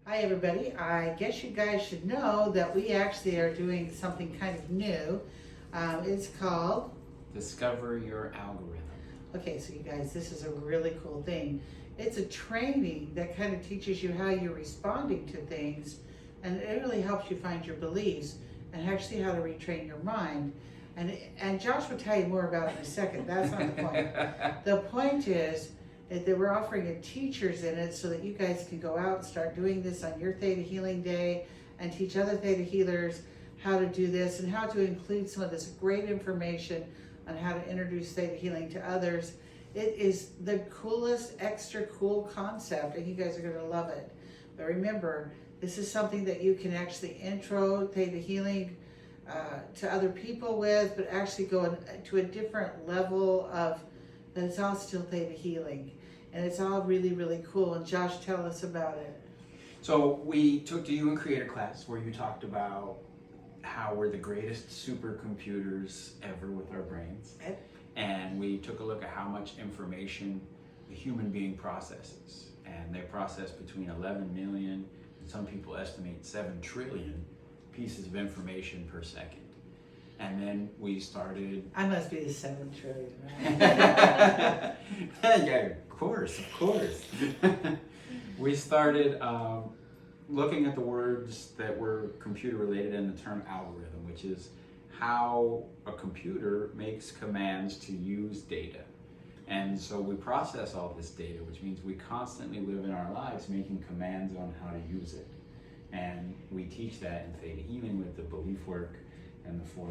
Hi everybody. I guess you guys should know that we actually are doing something kind of new. It's called Discover Your Algorithm. Okay, so you guys, this is a really cool thing. It's a training that kind of teaches you how you're responding to things, and it really helps you find your beliefs and actually how to retrain your mind. And Josh will tell you more about it in a second. That's not the point. The point is that we're offering it teachers in it so that you guys can go out and start doing this on your Theta Healing Day and teach other Theta healers how to do this and how to include some of this great information on how to introduce Theta Healing to others. It is the coolest, extra cool concept, and you guys are going to love it. But remember, this is something that you can actually intro Theta Healing to other people with, but actually go to a different level of that it's all still Theta Healing. And it's all really, really cool. And Josh, tell us about it. So we took the UN Creator class where you talked about how we're the greatest supercomputers ever with our brains. And we took a look at how much information the human being processes. And they process between 11 million, and some people estimate 7 trillion pieces of information per second. And then we started... I must be the 7 trillion, right? Yeah, of course. We started looking at the words that were computer related and the term algorithm, which is how a computer makes commands to use data. And so we process all this data, which means we constantly live in our lives making commands on how to use it. And we teach that in Theta Healing with the belief work and the 4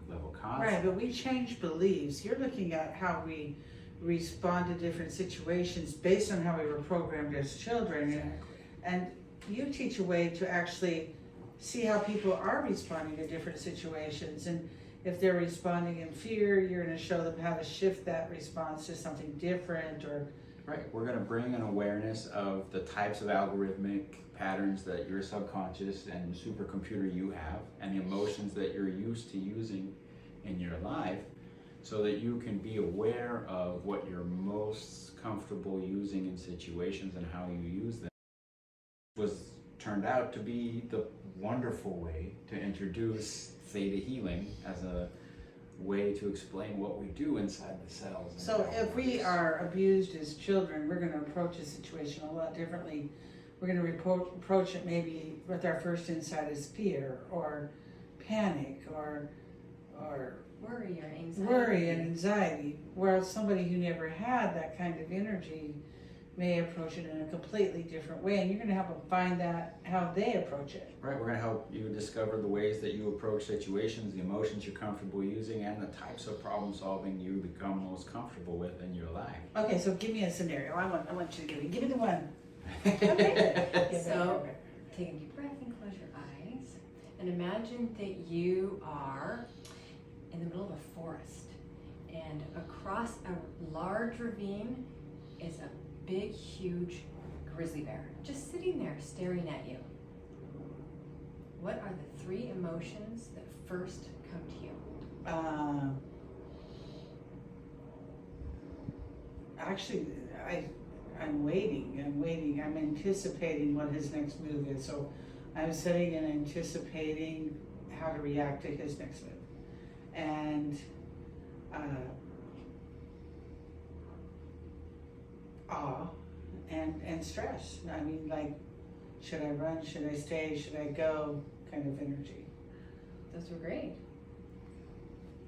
level concept. Right, but we change beliefs. You're looking at how we respond to different situations based on how we were programmed as children. Exactly. And you teach a way to actually see how people are responding to different situations. And if they're responding in fear, you're going to show them how to shift that response to something different. Or right, we're going to bring an awareness of the types of algorithmic patterns that your subconscious and supercomputer you have, and the emotions that you're used to using in your life, so that you can be aware of what you're most comfortable using in situations and how you use them. Turned out to be the wonderful way to introduce Theta Healing as a way to explain what we do inside the cells. So if we are abused as children, we're going to approach a situation a lot differently. We're going to approach it maybe with our first insight is fear or panic or worry and anxiety. Whereas somebody who never had that kind of energy may approach it in a completely different way, and you're going to help them find that how they approach it. Right, we're going to help you discover the ways that you approach situations, the emotions you're comfortable using, and the types of problem solving you become most comfortable with in your life. Okay, so give me a scenario. I want you to give me the one. Okay. So take a deep breath and close your eyes, and imagine that you are in the middle of a forest, and across a large ravine is a big, huge grizzly bear just sitting there staring at you. What are the 3 emotions that first come to you? Actually, I'm waiting. I'm anticipating what his next move is. So I'm sitting and anticipating how to react to his next move. And awe and stress. I mean, like, should I run? Should I stay? Should I go? Kind of energy. Those were great.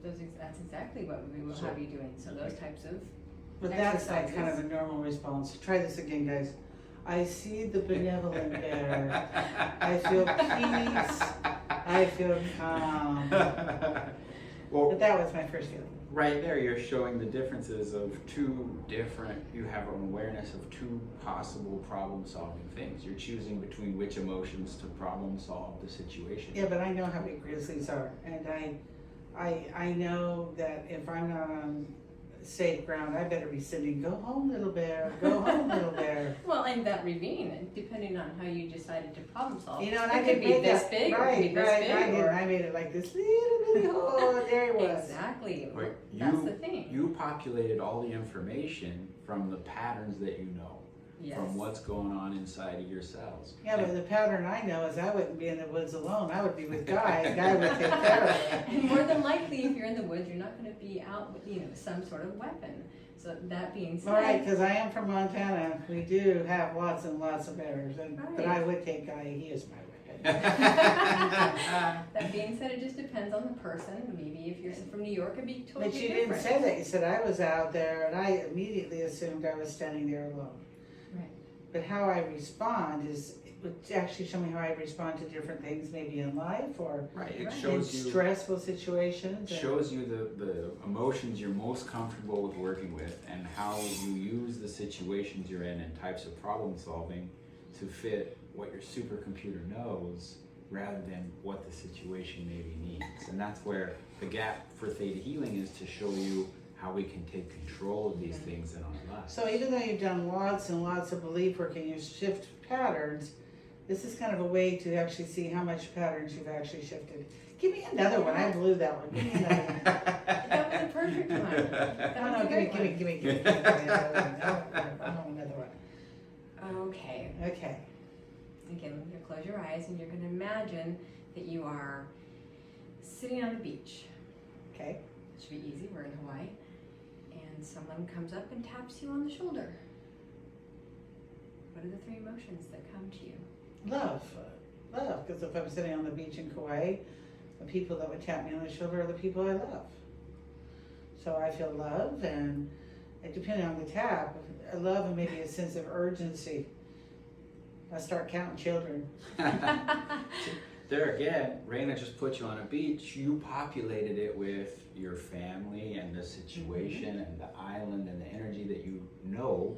That's exactly what we will have you doing. So those types of But that's like kind of a normal response. Try this again, guys. I see the benevolent bear. I feel peace. I feel calm. Well, But that was my first feeling. right there, you're showing the differences of 2 different, you have an awareness of 2 possible problem-solving things. You're choosing between which emotions to problem-solve the situation. Yeah, but I know how big grizzlies are, and I know that if I'm not on safe ground, I better be sitting. Go home, little bear. Go home, little bear. Well, and that ravine, depending on how you decided to problem solve, You know, and it I could could be make this that, big, or it right, could be this right. big, or I made it like this little bitty hole. There it was. exactly. Right. That's the thing. You populated all the information from the patterns that you know. Yes. from what's going on inside of your cells. Yeah, but the pattern I know is I wouldn't be in the woods alone. I would be with Guy, and Guy would take care of it. And more than likely, if you're in the woods, you're not going to be out with, some sort of weapon. So that being said, All right, because I am from Montana. We do have lots and lots of bears, but I Right. would take Guy. He is my weapon. that being said, it just depends on the person. Maybe if you're from New York, it'd be totally But you different. didn't say that. You said I was out there, and I immediately assumed I was standing there alone. Right. But how I respond is, it would actually show me how I respond to different things, maybe in life or Right, it Right. in shows you stressful situations. and- shows you the emotions you're most comfortable with working with and how you use the situations you're in and types of problem solving to fit what your supercomputer knows rather than what the situation maybe needs. And that's where the gap for theta healing is, to show you how we can take control of these things in our lives. So even though you've done lots and lots of belief work and you shift patterns, this is kind of a way to actually see how much patterns you've actually shifted. Give me another one. I blew that one. Give me another one. That was a perfect one. That No, was no, a give me great one. another one. I want another one. Okay. Okay. Again, you close your eyes and you're going to imagine that you are sitting on the beach. Okay. It should be easy. We're in Hawaii. And someone comes up and taps you on the shoulder. What are the 3 emotions that come to you? Love. Love. Because if I'm sitting on the beach in Kauai, the people that would tap me on the shoulder are the people I love. So I feel love, and depending on the tap, I love and maybe a sense of urgency. I start counting children. There again, Raina just put you on a beach. You populated it with your family and the situation and the island and the energy that you know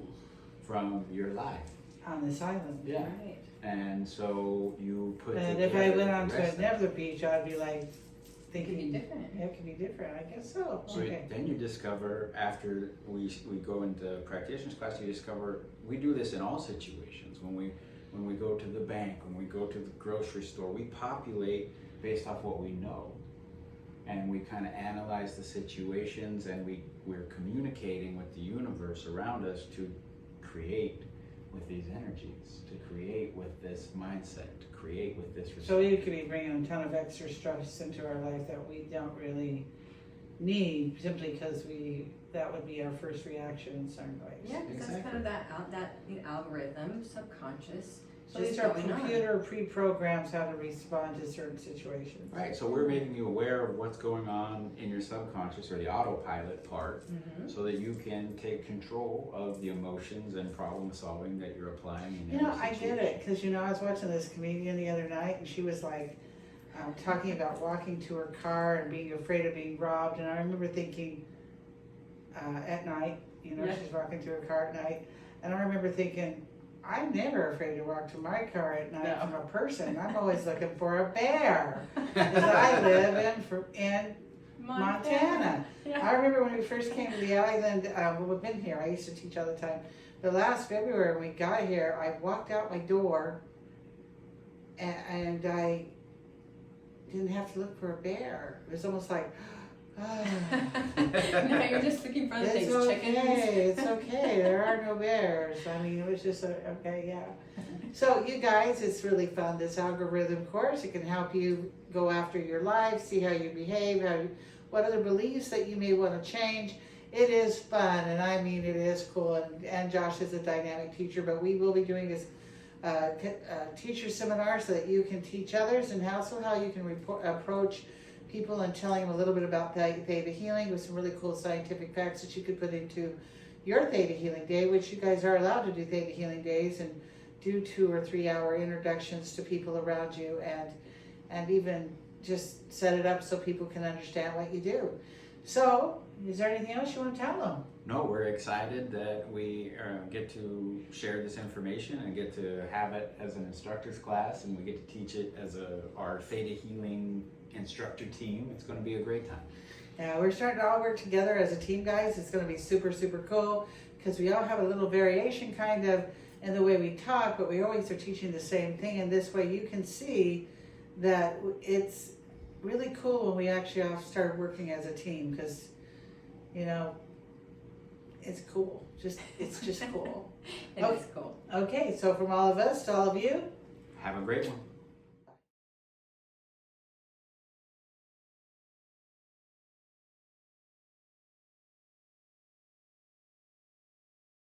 from your life. On this island. Yeah. Right. And so you put And together if I went the on to rest of it. another beach, I'd be like It thinking, could be different. Yeah, it could be different. I guess so. So Okay. then you discover, after we go into practitioners class, you discover we do this in all situations. When we go to the bank, when we go to the grocery store, we populate based off what we know. And we kind of analyze the situations, and we're communicating with the universe around us to create with these energies, to create with this mindset, to create with this result. So we could be bringing a ton of extra stress into our life that we don't really need, simply because that would be our first reaction in certain ways. Yeah, 'cause that's kind of that algorithm, subconscious. So just these are going on. computer pre-programs how to respond to certain situations. Right, so we're making you aware of what's going on in your subconscious, or the autopilot part, Mhm. so that you can take control of the emotions and problem solving that you're applying in You know, every I get situation. it, because I was watching this comedian the other night, and she was like talking about walking to her car and being afraid of being robbed, and I remember thinking at night, Yeah. she's walking to her car at night, and I remember thinking, I'm never afraid to walk to my car at night No. from a person. I'm always looking for a bear, because I live in Montana. Yeah. I remember when we first came to the island, we've been here, I used to teach all the time, but last February when we got here, I walked out my door and I didn't have to look for a bear. It was almost like, Now you're just looking for the it's things, okay, chickens. it's okay, there are no bears. I mean, it was just, okay, yeah. So you guys, it's really fun, this algorithm course. It can help you go after your life, see how you behave, what other beliefs that you may want to change. It is fun, and I mean, it is cool. And Josh is a dynamic teacher, but we will be doing this teacher seminar so that you can teach others, and also how you can approach people and telling them a little bit about theta healing with some really cool scientific facts that you could put into your theta healing day, which you guys are allowed to do theta healing days and do 2 or 3 hour introductions to people around you, and even just set it up so people can understand what you do. So, is there anything else you want to tell them? No, we're excited that we get to share this information and get to have it as an instructor's class, and we get to teach it as our theta healing instructor team. It's going to be a great time. Yeah, we're starting to all work together as a team, guys. It's going to be super, super cool, because we all have a little variation kind of in the way we talk, but we always are teaching the same thing. And this way you can see that it's really cool when we actually all start working as a team, because, It's cool. It's just cool. It is cool. Okay, so from all of us to all of you, Have a great one.